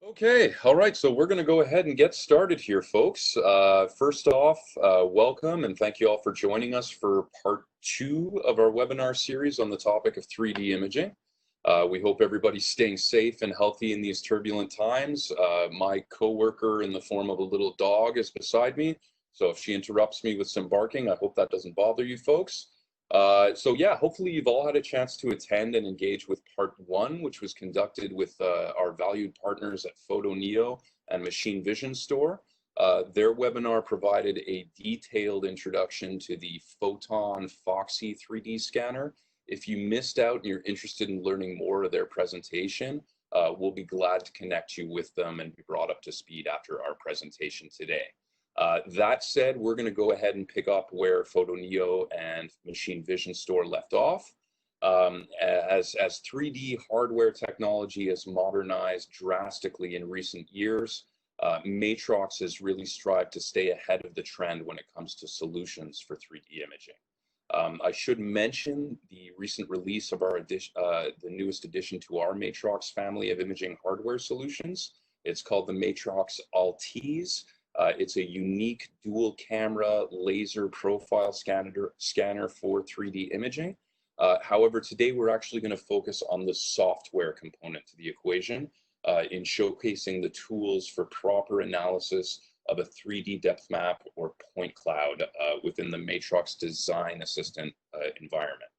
Okay, all right, so we're going to go ahead and get started here, folks. First off, welcome and thank you all for joining us for part two of our webinar series on the topic of 3D imaging. We hope everybody's staying safe and healthy in these turbulent times. My coworker in the form of a little dog is beside me, so if she interrupts me with some barking, I hope that doesn't bother you folks. So yeah, hopefully you've all had a chance to attend and engage with part one, which was conducted with our valued partners at PhotoNeo and Machine Vision Store. Their webinar provided a detailed introduction to the Photon Foxy 3D scanner. If you missed out and you're interested in learning more of their presentation, we'll be glad to connect you with them and be brought up to speed after our presentation today. That said, we're going to go ahead and pick up where PhotoNeo and Machine Vision Store left off. As 3D hardware technology has modernized drastically in recent years, Matrox has really strived to stay ahead of the trend when it comes to solutions for 3D imaging. I should mention the recent release of the newest addition to our Matrox family of imaging hardware solutions. It's called the Matrox Altis. It's a unique dual camera laser profile scanner for 3D imaging. However, today we're actually going to focus on the software component to the equation in showcasing the tools for proper analysis of a 3D depth map or point cloud within the Matrox Design Assistant environment.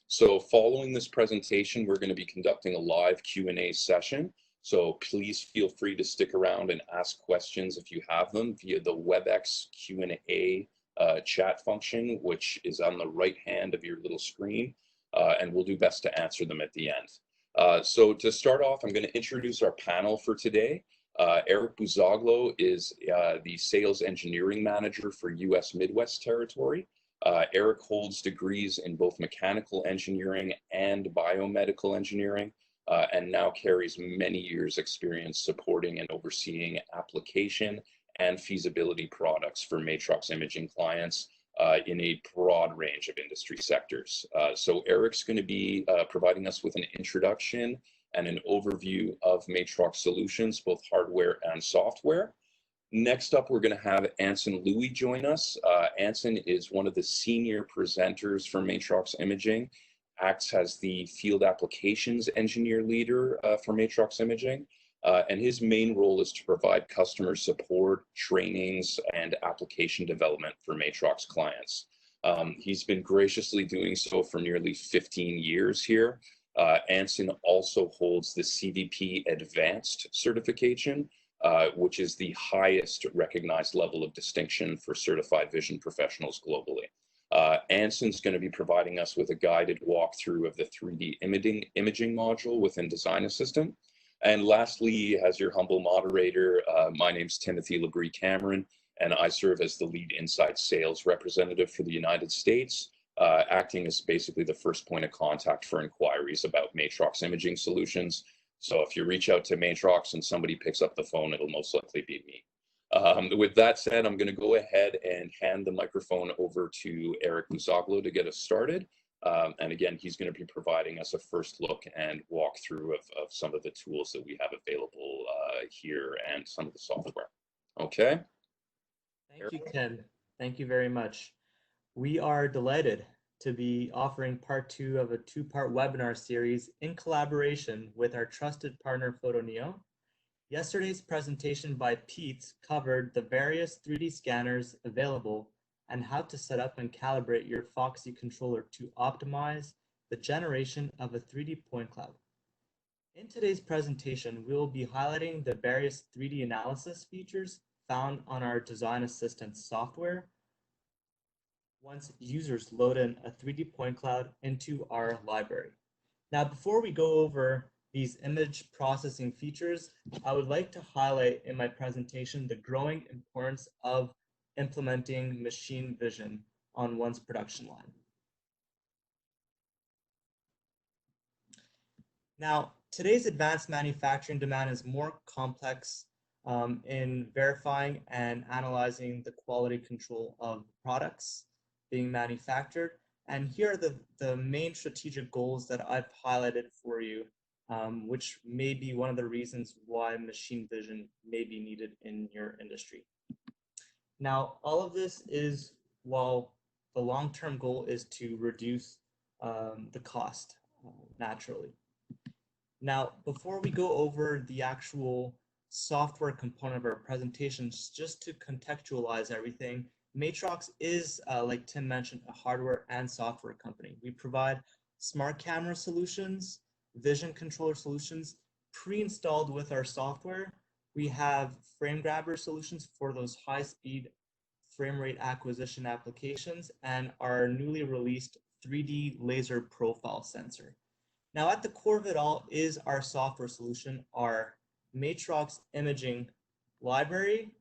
So following this presentation, we're going to be conducting a live Q&A session. So please feel free to stick around and ask questions if you have them via the WebEx Q&A chat function, which is on the right hand of your little screen, and we'll do best to answer them at the end. So to start off, I'm going to introduce our panel for today. Eric Buzoglo is the Sales Engineering Manager for US Midwest Territory. Eric holds degrees in both mechanical engineering and biomedical engineering, and now carries many years' experience supporting and overseeing application and feasibility products for Matrox imaging clients in a broad range of industry sectors. So Eric's going to be providing us with an introduction and an overview of Matrox solutions, both hardware and software. Next up, we're going to have Anson Louie join us. Anson is one of the senior presenters for Matrox Imaging, acts as the field applications engineer leader for Matrox Imaging, and his main role is to provide customer support, trainings, and application development for Matrox clients. He's been graciously doing so for nearly 15 years here. Anson also holds the CVP Advanced certification, which is the highest recognized level of distinction for certified vision professionals globally. Anson's going to be providing us with a guided walkthrough of the 3D imaging module within Design Assistant. And lastly, as your humble moderator, my name's Timothy Labrie Cameron, and I serve as the lead inside sales representative for the United States, acting as basically the first point of contact for inquiries about Matrox imaging solutions. So if you reach out to Matrox and somebody picks up the phone, it'll most likely be me. With that said, I'm going to go ahead and hand the microphone over to Eric Buzoglo to get us started. And again, he's going to be providing us a first look and walkthrough of some of the tools that we have available here and some of the software. Okay. Thank you, Ken. Thank you very much. We are delighted to be offering part two of a two-part webinar series in collaboration with our trusted partner, PhotoNeo. Yesterday's presentation by Pete covered the various 3D scanners available and how to set up and calibrate your Foxy controller to optimize the generation of a 3D point cloud. In today's presentation, we will be highlighting the various 3D analysis features found on our Design Assistant software once users load in a 3D point cloud into our library. Now, before we go over these image processing features, I would like to highlight in my presentation the growing importance of implementing machine vision on one's production line. Now, today's advanced manufacturing demand is more complex in verifying and analyzing the quality control of products being manufactured. And here are the main strategic goals that I've highlighted for you which may be one of the reasons why machine vision may be needed in your industry. Now, all of this is while the long-term goal is to reduce the cost naturally. Now, before we go over the actual software component of our presentations, just to contextualize everything, Matrox is, like Tim mentioned, a hardware and software company. We provide smart camera solutions, vision controller solutions pre-installed with our software. We have frame grabber solutions for those high-speed frame rate acquisition applications and our newly released 3D laser profile sensor. Now, at the core of it all is our software solution, our Matrox imaging library.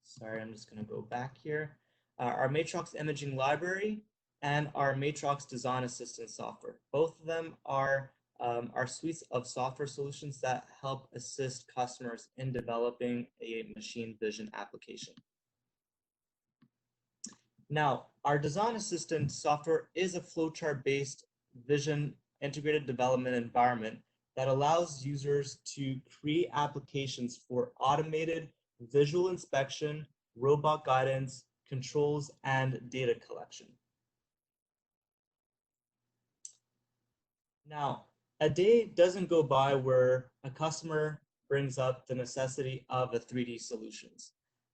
Sorry, I'm just going to go back here. Our Matrox imaging library and our Matrox Design Assistant software. Both of them are our suites of software solutions that help assist customers in developing a machine vision application. Now, our Design Assistant software is a flowchart-based vision integrated development environment that allows users to create applications for automated visual inspection, robot guidance, controls, and data collection. Now, a day doesn't go by where a customer brings up the necessity of a 3D solutions.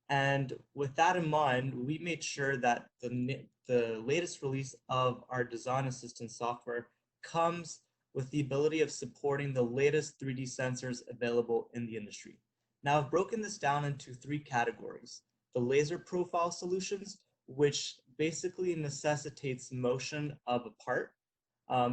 And with that in mind, we made sure that the latest release of our Design Assistant software comes with the ability of supporting the latest 3D sensors available in the industry. Now, I've broken this down into three categories. The laser profile solutions, which basically necessitates motion of a part.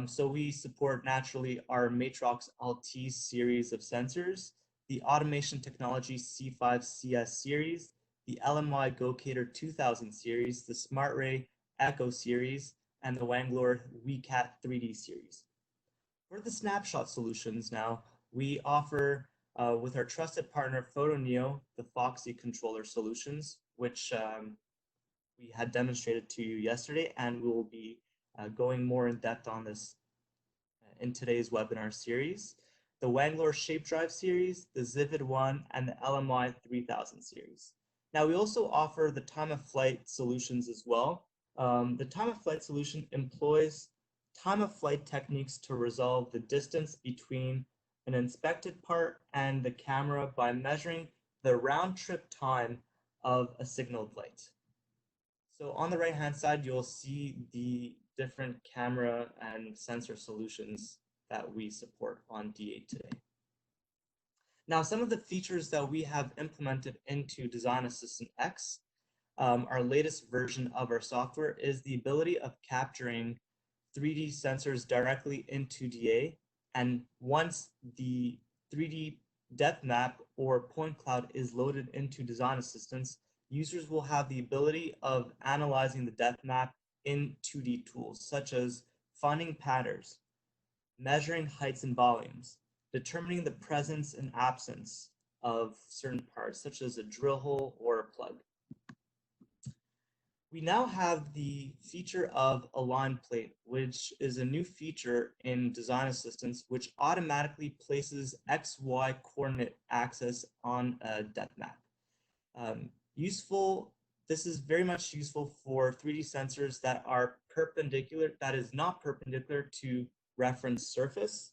So we support naturally our Matrox LT series of sensors, the automation technology C5CS series, the LMI GoCater 2000 series, the SmartRay Echo series, and the Wanglor WeCat 3D series. For the snapshot solutions now, we offer with our trusted partner Photoneo, the Foxy controller solutions, which we had demonstrated to you yesterday, and we will be going more in depth on this in today's webinar series. The Wanglor Shape Drive series, the Zivid 1, and the LMI 3000 series. Now, we also offer the time of flight solutions as well. The time of flight solution employs time of flight techniques to resolve the distance between an inspected part and the camera by measuring the round trip time of a signaled light. So on the right-hand side, you'll see the different camera and sensor solutions that we support on D8 today. Now, some of the features that we have implemented into Design Assistant X, our latest version of our software, is the ability of capturing 3D sensors directly into DA. And once the 3D depth map or point cloud is loaded into Design Assistants, users will have the ability of analyzing the depth map in 2D tools, such as finding patterns, measuring heights and volumes, determining the presence and absence of certain parts, such as a drill hole or a plug. We now have the feature of Align Plate, which is a new feature in Design Assistants, which automatically places XY coordinate axis on a depth map. This is very much useful for 3D sensors that are perpendicular, that is not perpendicular to reference surface.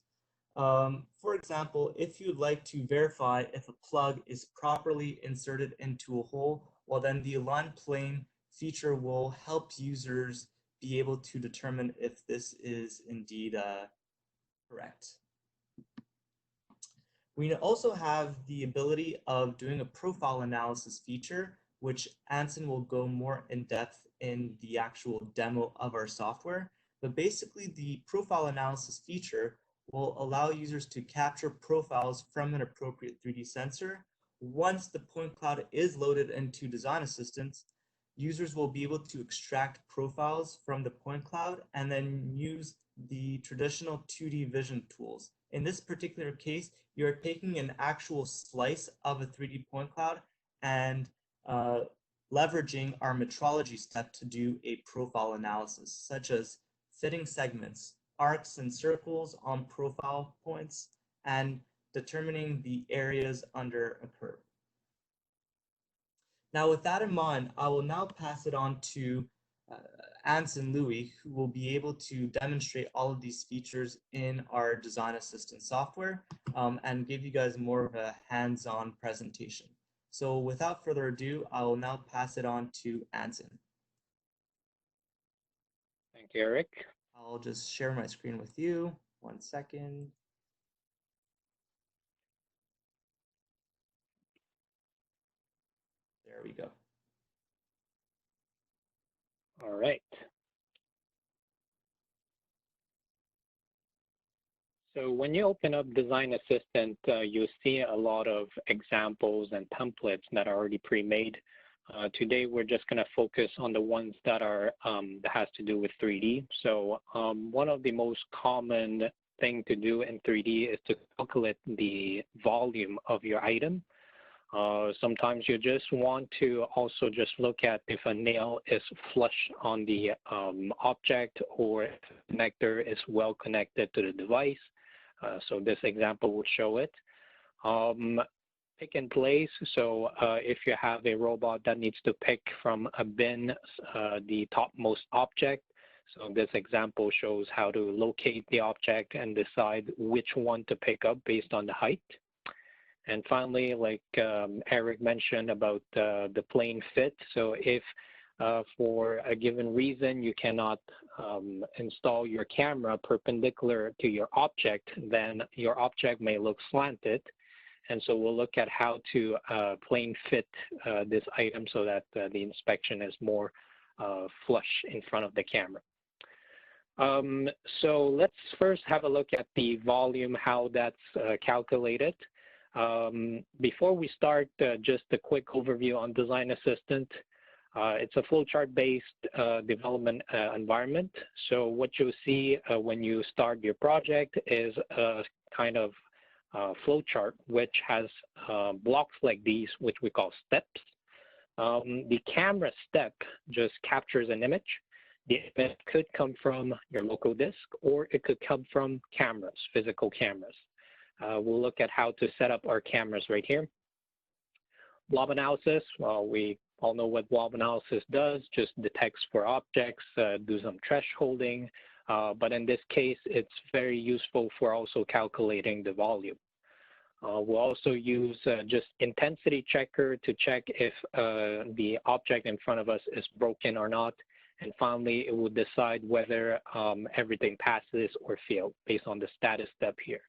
For example, if you'd like to verify if a plug is properly inserted into a hole, well then the Align Plane feature will help users be able to determine if this is indeed correct. We also have the ability of doing a profile analysis feature, which Anson will go more in depth in the actual demo of our software. But basically, the profile analysis feature will allow users to capture profiles from an appropriate 3D sensor. Once the point cloud is loaded into Design Assistants, users will be able to extract profiles from the point cloud and then use the traditional 2D vision tools. In this particular case, you're taking an actual slice of a 3D point cloud and leveraging our metrology step to do a profile analysis, such as fitting segments, arcs and circles on profile points, and determining the areas under a curve. Now, with that in mind, I will now pass it on to Anson Louis, who will be able to demonstrate all of these features in our Design Assistant software and give you guys more of a hands-on presentation. So without further ado, I will now pass it on to Anson. Thank you, Eric. I'll just share my screen with you. 1 second. There we go. All right. So when you open up Design Assistant, you see a lot of examples and templates that are already pre-made. Today, we're just going to focus on the ones that are that has to do with 3D. So one of the most common thing to do in 3D is to calculate the volume of your item. Sometimes you just want to also just look at if a nail is flush on the object or if the connector is well connected to the device. So this example will show it. Pick and place. So if you have a robot that needs to pick from a bin the topmost object, so this example shows how to locate the object and decide which one to pick up based on the height. And finally, like Eric mentioned about the plane fit. So if for a given reason you cannot install your camera perpendicular to your object, then your object may look slanted. And so we'll look at how to plane fit this item so that the inspection is more flush in front of the camera. So let's first have a look at the volume, how that's calculated. Before we start, just a quick overview on Design Assistant. It's a flowchart-based development environment. So what you'll see when you start your project is a kind of flowchart which has blocks like these, which we call steps. The camera step just captures an image. The image could come from your local disk, or it could come from cameras, physical cameras. We'll look at how to set up our cameras right here. Blob analysis, well, we all know what blob analysis does, just detects for objects, do some thresholding, but in this case, it's very useful for also calculating the volume. We'll also use just intensity checker to check if the object in front of us is broken or not. And finally, it will decide whether everything passes or failed based on the status step here.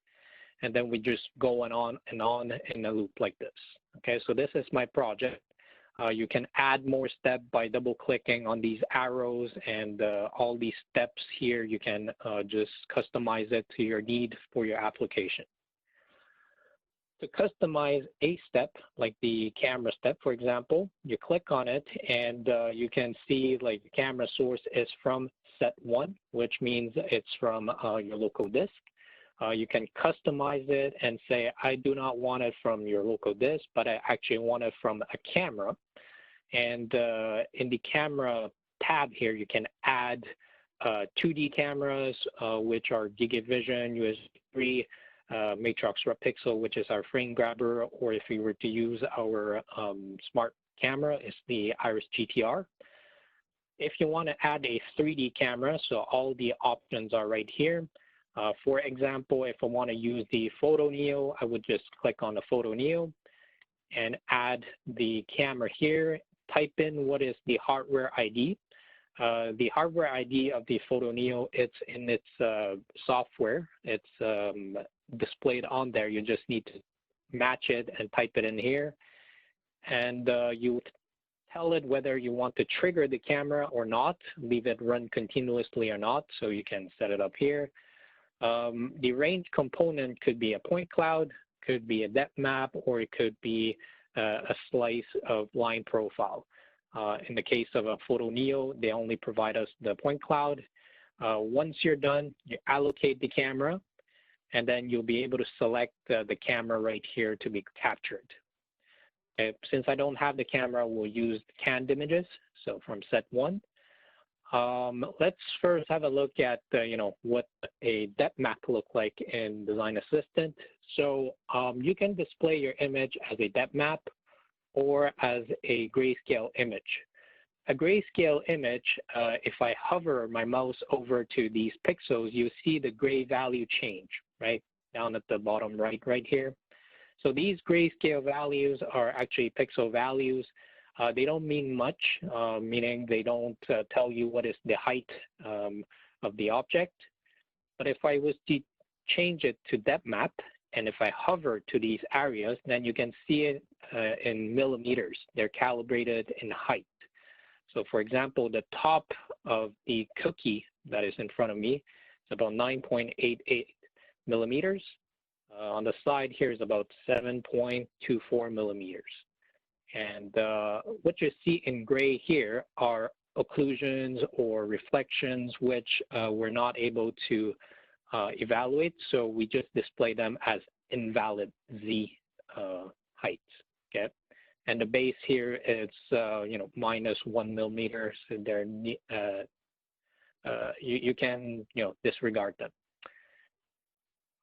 And then we just go on and on in a loop like this. Okay, so this is my project. You can add more steps by double clicking on these arrows, and all these steps here, you can just customize it to your need for your application. To customize a step, like the camera step, for example, you click on it and you can see like the camera source is from set 1, which means it's from your local disk. You can customize it and say, I do not want it from your local disk, but I actually want it from a camera. And in the camera tab here, you can add 2D cameras, which are GigaVision, USB 3, Matrox Pixel, which is our frame grabber, or if we were to use our smart camera, it's the Iris GTR. If you want to add a 3D camera, so all the options are right here. For example, if I want to use the Photo Neo, I would just click on the Photo Neo and add the camera here, type in what is the hardware ID. The hardware ID of the Photo Neo, it's in its software. It's displayed on there. You just need to match it and type it in here. And you tell it whether you want to trigger the camera or not, leave it run continuously or not. So you can set it up here. The range component could be a point cloud, could be a depth map, or it could be a slice of line profile. In the case of a Photo Neo, they only provide us the point cloud. Once you're done, you allocate the camera, and then you'll be able to select the camera right here to be captured. Okay, since I don't have the camera, we'll use canned images. So from set 1, Let's first have a look at what a depth map look like in Design Assistant. So you can display your image as a depth map or as a grayscale image. A grayscale image, if I hover my mouse over to these pixels, you see the gray value change, right? Down at the bottom right here. So these grayscale values are actually pixel values. They don't mean much, meaning they don't tell you what is the height of the object. But if I was to change it to depth map, and if I hover to these areas, then you can see it in millimeters. They're calibrated in height. So for example, the top of the cookie that is in front of me is about 9.88 millimeters. On the side here is about 7.24 millimeters. And what you see in gray here are occlusions or reflections, which we're not able to evaluate. So we just display them as invalid Z heights, okay? And the base here is, minus 1 millimeter. So they're, you can, disregard them.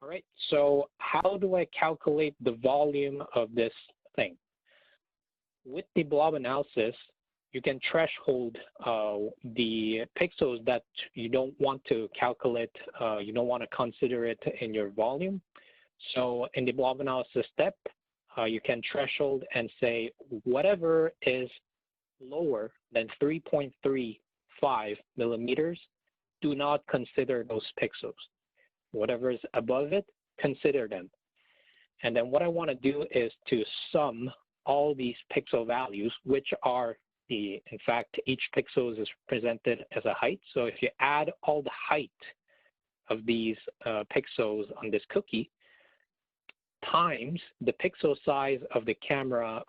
All right, so how do I calculate the volume of this thing? With the blob analysis, you can threshold the pixels that you don't want to calculate, you don't want to consider it in your volume. So in the blob analysis step, you can threshold and say whatever is lower than 3.35 millimeters, do not consider those pixels. Whatever is above it, consider them. And then what I want to do is to sum all these pixel values, which are in fact, each pixel is presented as a height. So if you add all the height of these pixels on this cookie, times the pixel size of the camera,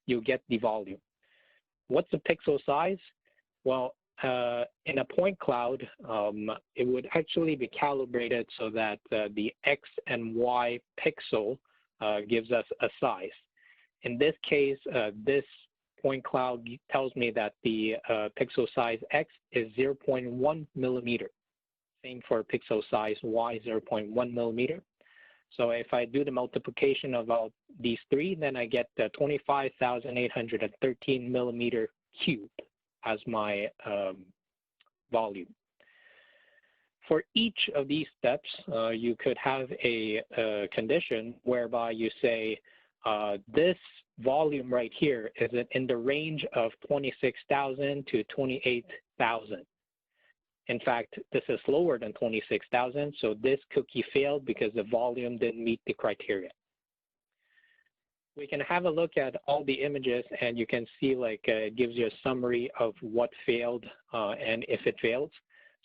you get the volume. What's the pixel size? Well, in a point cloud, it would actually be calibrated so that the X and Y pixel gives us a size. In this case, this point cloud tells me that the pixel size X is 0.1 millimeter. Same for pixel size Y, 0.1 millimeter. So if I do the multiplication of all these three, then I get 25,813 millimeter cube as my volume. For each of these steps, you could have a condition whereby you say this volume right here is in the range of 26,000 to 28,000. In fact, this is lower than 26,000, so this cookie failed because the volume didn't meet the criteria. We can have a look at all the images, and you can see it gives you a summary of what failed and if it fails.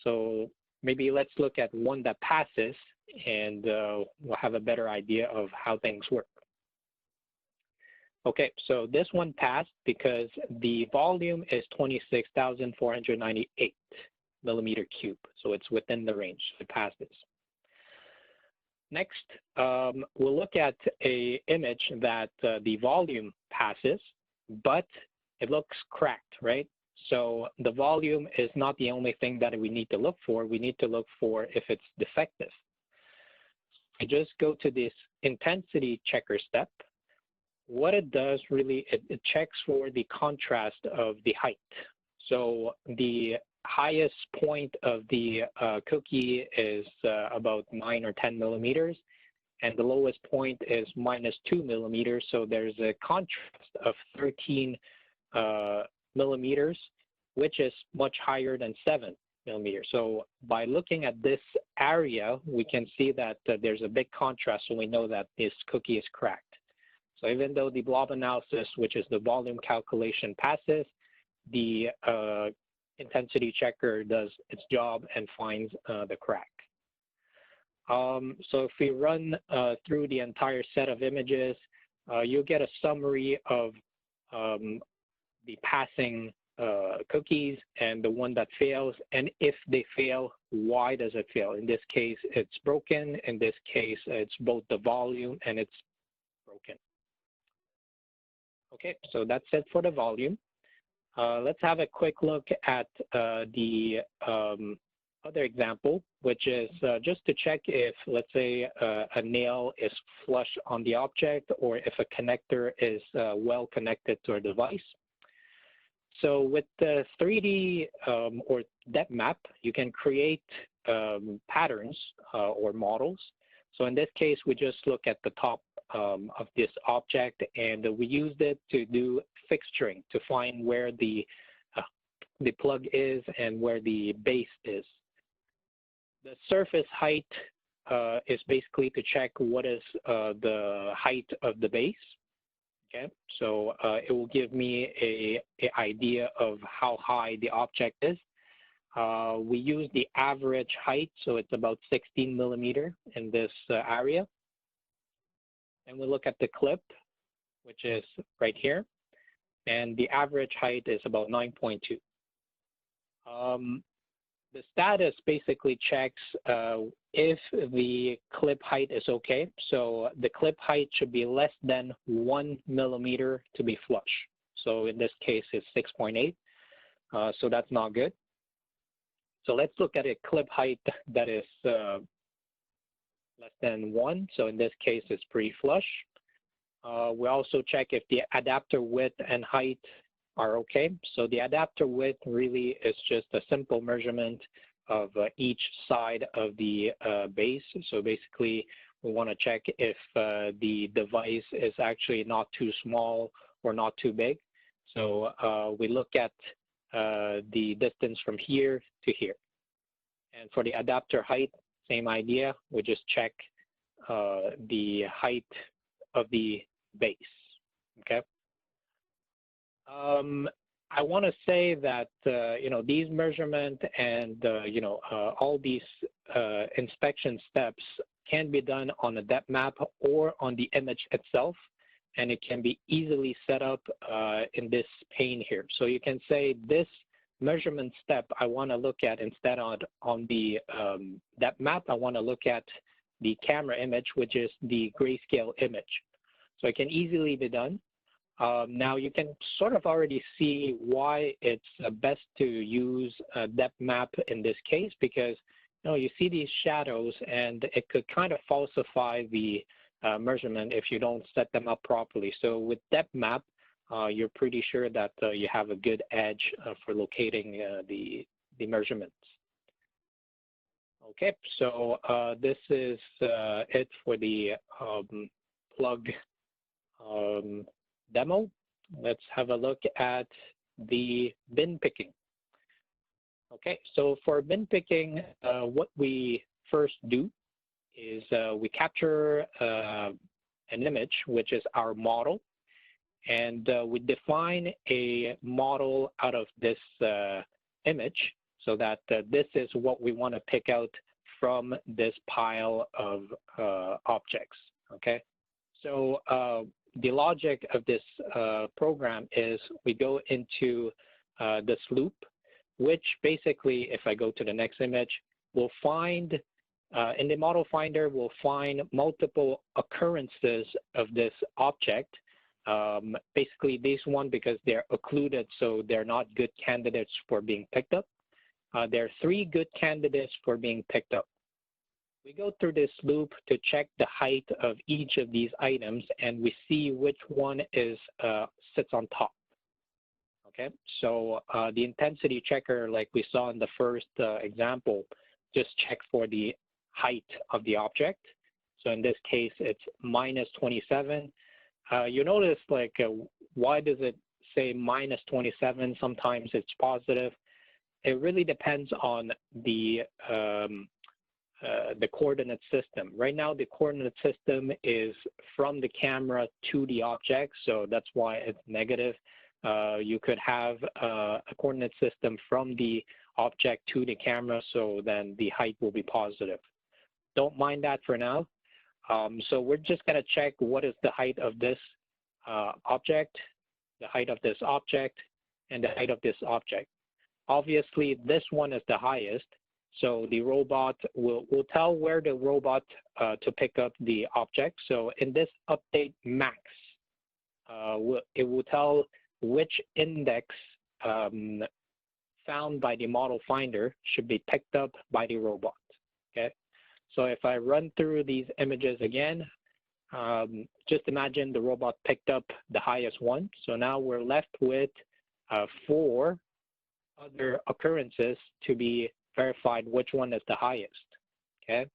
So maybe let's look at one that passes, and we'll have a better idea of how things work. Okay, so this one passed because the volume is 26,498 millimeter cube. So it's within the range. It passes. Next, we'll look at an image that the volume passes, but it looks cracked, right? So the volume is not the only thing that we need to look for. We need to look for if it's defective. I just go to this intensity checker step. What it does really, it checks for the contrast of the height. So the highest point of the cookie is about 9 or 10 millimeters, and the lowest point is -2 millimeters. So there's a contrast of 13 millimeters, which is much higher than 7 millimeters. So by looking at this area, we can see that there's a big contrast, so we know that this cookie is cracked. So even though the blob analysis, which is the volume calculation, passes, the intensity checker does its job and finds the crack. So if we run through the entire set of images, you'll get a summary of the passing cookies and the one that fails, and if they fail, why does it fail? In this case, it's broken. In this case, it's both the volume and it's broken. Okay, so that's it for the volume. Let's have a quick look at the other example, which is just to check if, let's say, a nail is flush on the object or if a connector is well connected to a device. So with the 3D or depth map, you can create patterns or models. So in this case, we just look at the top of this object, and we used it to do fixturing to find where the plug is and where the base is. The surface height is basically to check what is the height of the base. Okay, so it will give me a idea of how high the object is. We use the average height, so it's about 16 millimeter in this area. And we look at the clip, which is right here, and the average height is about 9.2. The status basically checks if the clip height is okay. So the clip height should be less than 1 millimeter to be flush. So in this case, it's 6.8. So that's not good. So let's look at a clip height that is less than 1. So in this case, it's pretty flush. We also check if the adapter width and height are okay. So the adapter width really is just a simple measurement of each side of the base. So basically, we want to check if the device is actually not too small or not too big. So we look at the distance from here to here. And for the adapter height, same idea. We just check the height of the base. Okay. I want to say that you know, these measurement and you know, all these inspection steps can be done on a depth map or on the image itself, and it can be easily set up in this pane here. So you can say this measurement step I want to look at instead on the depth map. I want to look at the camera image, which is the grayscale image. So it can easily be done. Now you can sort of already see why it's best to use a depth map in this case, because you know, you see these shadows and it could kind of falsify the measurement if you don't set them up properly. So with depth map, you're pretty sure that you have a good edge for locating the measurements. Okay, so this is it for the plug demo. Let's have a look at the bin picking. Okay, so for bin picking, what we first do is we capture an image, which is our model, and we define a model out of this image so that this is what we want to pick out from this pile of objects. Okay, so the logic of this program is we go into this loop, which basically, if I go to the next image, we'll find, in the model finder, we'll find multiple occurrences of this object. Basically, these one because they're occluded, so they're not good candidates for being picked up. There are 3 good candidates for being picked up. We go through this loop to check the height of each of these items, and we see which one is sits on top. Okay, so the intensity checker, like we saw in the first example, just check for the height of the object. So in this case, it's minus 27. You notice, like, why does it say minus 27? Sometimes it's positive. It really depends on the coordinate system. Right now, the coordinate system is from the camera to the object, so that's why it's negative. You could have a coordinate system from the object to the camera, so then the height will be positive. Don't mind that for now. So we're just going to check what is the height of this object, the height of this object, and the height of this object. Obviously, this one is the highest, so the robot will tell where the robot to pick up the object. So in this update max, it will tell which index found by the model finder should be picked up by the robot, okay? So if I run through these images again, just imagine the robot picked up the highest one. So now we're left with 4 other occurrences to be verified which one is the highest, okay?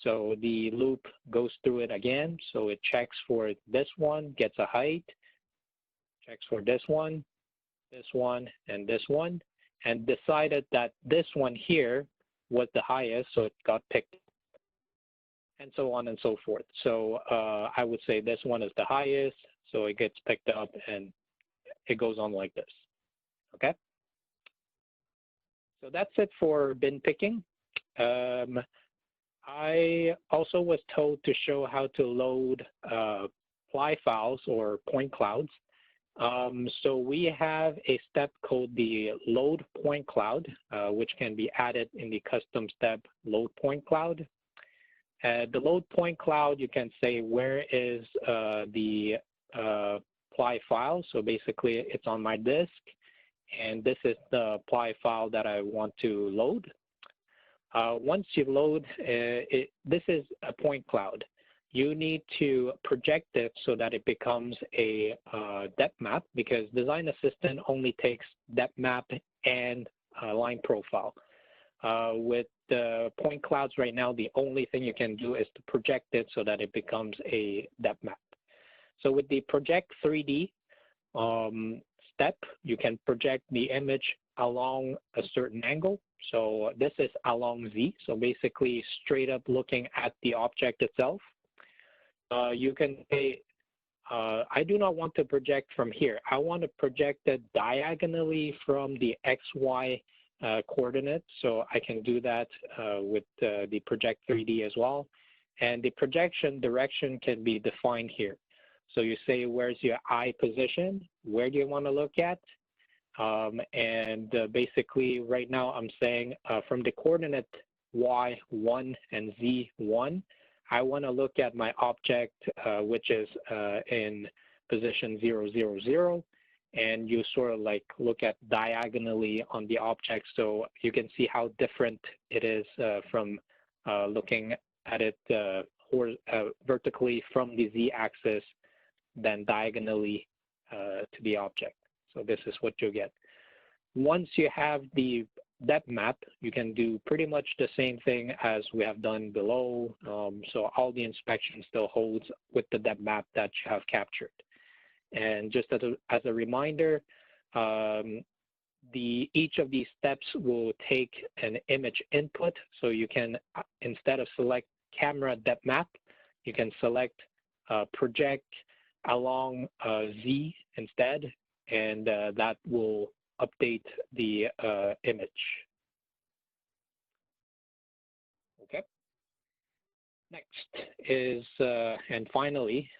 So the loop goes through it again. So it checks for this one, gets a height, checks for this one, and this one, and decided that this one here was the highest, so it got picked, and so on and so forth. So I would say this one is the highest, so it gets picked up, and it goes on like this, okay? So that's it for bin picking. I also was told to show how to load ply files or point clouds. So we have a step called the load point cloud, which can be added in the custom step load point cloud. The load point cloud, you can say where is the ply file. So basically it's on my disk, and this is the ply file that I want to load. Once you load, this is a point cloud. You need to project it so that it becomes a depth map, because Design Assistant only takes depth map and line profile. With the point clouds right now, the only thing you can do is to project it so that it becomes a depth map. So with the project 3D step, you can project the image along a certain angle. So this is along Z, so basically straight up looking at the object itself. You can say, I do not want to project from here. I want to project it diagonally from the XY coordinates. So I can do that with the project 3D as well. And the projection direction can be defined here. So you say, where's your eye position? Where do you want to look at? Basically right now I'm saying from the coordinate Y1 and Z1, I want to look at my object, which is in position 0, 0, 0. And you sort of like look at diagonally on the object. So you can see how different it is from looking at it vertically from the Z axis than diagonally to the object. So this is what you get. Once you have the depth map, you can do pretty much the same thing as we have done below. So all the inspection still holds with the depth map that you have captured. And just as a reminder, each of these steps will take an image input. So you can, instead of select camera depth map, you can select project along Z instead, and that will update the image. Okay. Next is, and finally,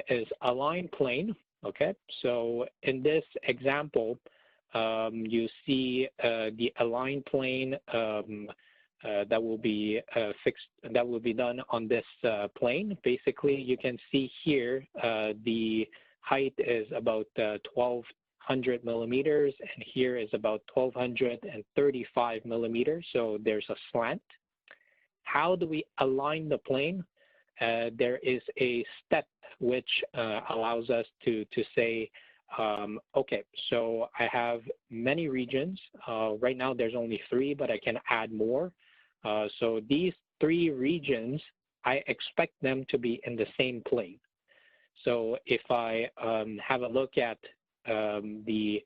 is align plane. Okay, so in this example, you see the align plane that will be fixed, that will be done on this plane. Basically, you can see here the height is about 1,200 millimeters, and here is about 1,235 millimeters. So there's a slant. How do we align the plane? There is a step which allows us to say, okay, so I have many regions. Right now there's only 3, but I can add more. So these 3 regions, I expect them to be in the same plane. So if I have a look at the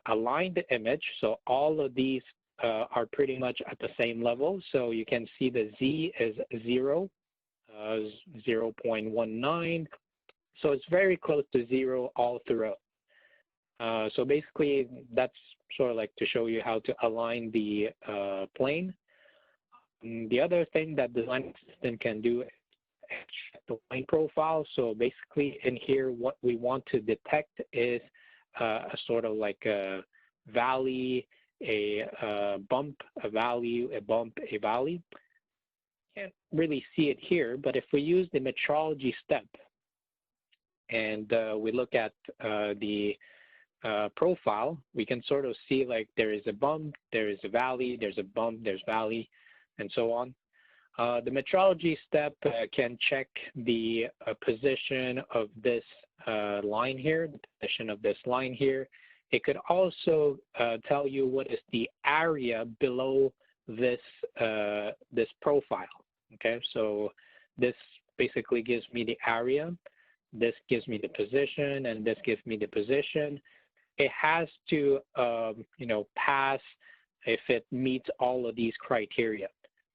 aligned image, so all of these are pretty much at the same level. So you can see the Z is 0, 0.19. So it's very close to 0 all throughout. So basically, that's sort of like to show you how to align the plane. The other thing that Design Assistant can do is check the line profile. So basically in here, what we want to detect is a sort of like a valley, a bump, a value, a bump, a valley. Can't really see it here, but if we use the metrology step and we look at the profile, we can sort of see like there is a bump, there is a valley, there's a bump, there's valley, and so on. The metrology step can check the position of this line here, the position of this line here. It could also tell you what is the area below this, this profile. Okay, so this basically gives me the area, this gives me the position, and this gives me the position. It has to, you know, pass if it meets all of these criteria.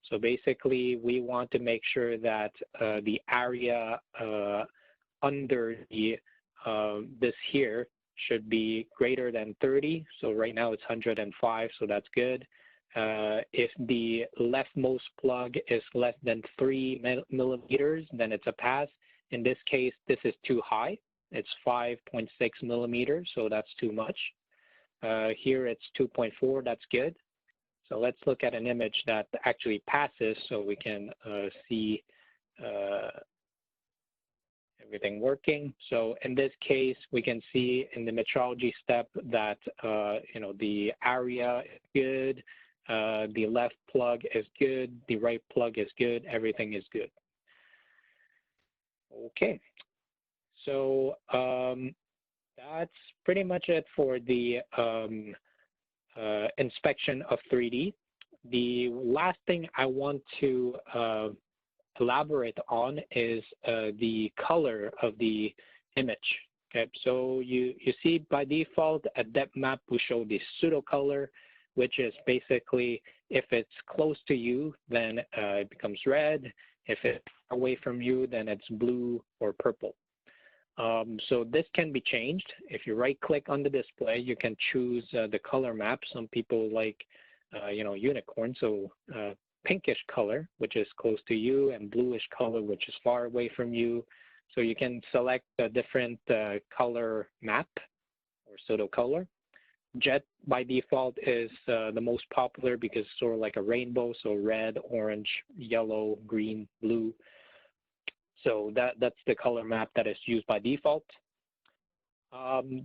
So basically, we want to make sure that the area under the this here should be greater than 30. So right now it's 105, so that's good. If the leftmost plug is less than 3 millimeters, then it's a pass. In this case, this is too high. It's 5.6 millimeters, so that's too much. Here it's 2.4, that's good. So let's look at an image that actually passes so we can see everything working. So in this case, we can see in the metrology step that you know, the area is good, the left plug is good, the right plug is good, everything is good. Okay, so that's pretty much it for the inspection of 3D. The last thing I want to elaborate on is the color of the image. Okay, so you see by default a depth map will show the pseudo color, which is basically if it's close to you, then it becomes red. If it's away from you, then it's blue or purple. So this can be changed. If you right click on the display, you can choose the color map. Some people like, you know, unicorn, so pinkish color, which is close to you, and bluish color, which is far away from you. So you can select a different color map or pseudo color. Jet by default is the most popular because it's sort of like a rainbow, so red, orange, yellow, green, blue. So that's the color map that is used by default.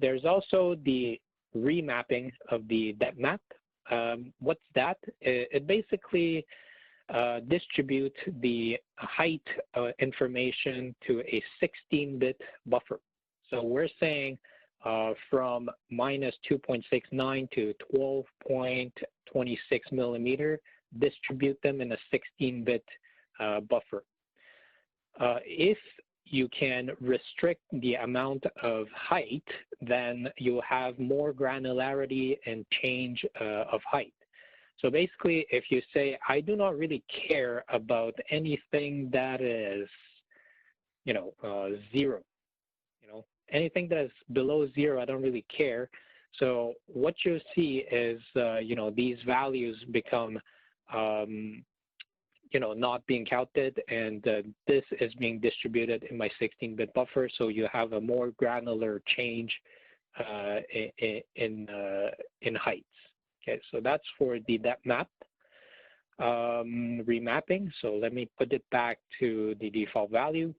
There's also the remapping of the depth map. What's that? It basically distributes the height information to a 16-bit buffer. So we're saying from minus 2.69 to 12.26 millimeter, distribute them in a 16-bit buffer. If you can restrict the amount of height, then you'll have more granularity and change of height. So basically, if you say, I do not really care about anything that is, you know, 0, you know, anything that is below 0, I don't really care. So what you see is, you know, these values become, you know, not being counted, and this is being distributed in my 16-bit buffer, so you have a more granular change in heights. Okay, so that's for the depth map. Remapping, so let me put it back to the default value.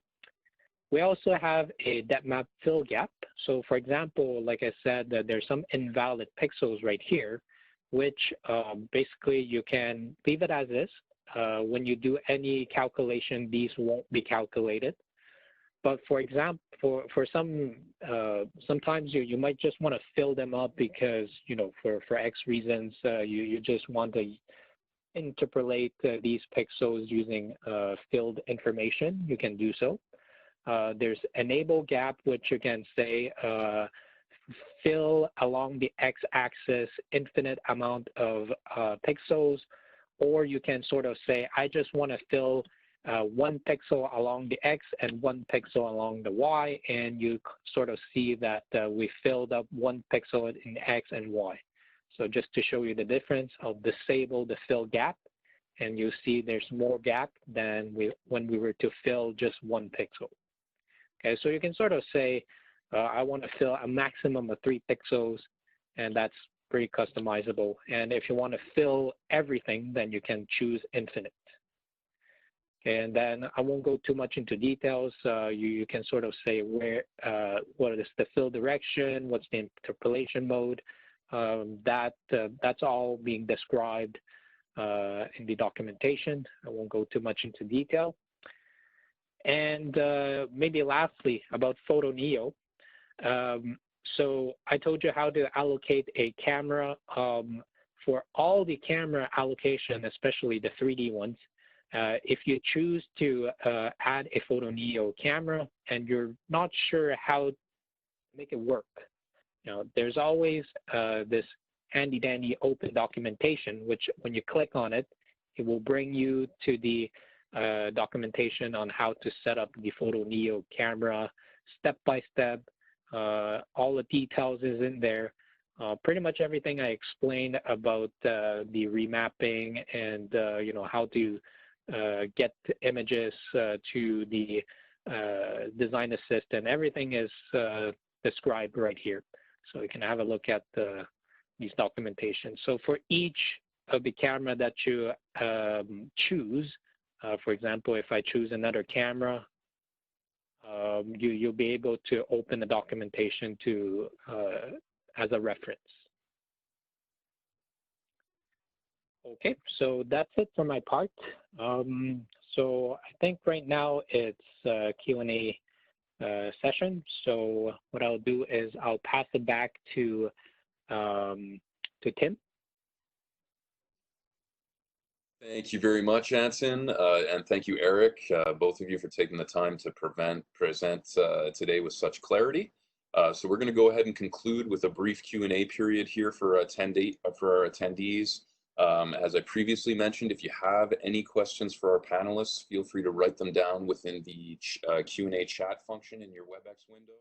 We also have a depth map fill gap. So for example, like I said, there's some invalid pixels right here, which basically you can leave it as is. When you do any calculation, these won't be calculated. But for example, for some, sometimes you might just want to fill them up because, you know, for X reasons, you just want to interpolate these pixels using filled information. You can do so. There's enable gap, which you can say fill along the x-axis infinite amount of pixels, or you can sort of say, I just want to fill 1 pixel along the x and 1 pixel along the y, and you sort of see that we filled up 1 pixel in x and y. So just to show you the difference, I'll disable the fill gap, and you see there's more gap than when we were to fill just 1 pixel. Okay, so you can sort of say, I want to fill a maximum of 3 pixels, and that's pretty customizable. And if you want to fill everything, then you can choose infinite. And then I won't go too much into details. You can sort of say what is the fill direction, what's the interpolation mode. That's all being described in the documentation. I won't go too much into detail. And maybe lastly, about PhotoNeo. So I told you how to allocate a camera. For all the camera allocation, especially the 3D ones, if you choose to add a PhotoNeo camera and you're not sure how to make it work, there's always this handy-dandy open documentation, which when you click on it, it will bring you to the documentation on how to set up the PhotoNeo camera step by step. All the details is in there. Pretty much everything I explained about the remapping and how to get images to the Design Assistant. Everything is described right here, so you can have a look at these documentation. So for each of the camera that you choose, for example, if I choose another camera, you'll be able to open the documentation to as a reference. Okay, so that's it for my part. So I think right now it's Q&A session. So what I'll do is I'll pass it back to Tim. Thank you very much, Anson, and thank you, Eric, both of you for taking the time to present today with such clarity. So we're going to go ahead and conclude with a brief Q&A period here for our attendees. As I previously mentioned, if you have any questions for our panelists, feel free to write them down within the Q&A chat function in your WebEx window.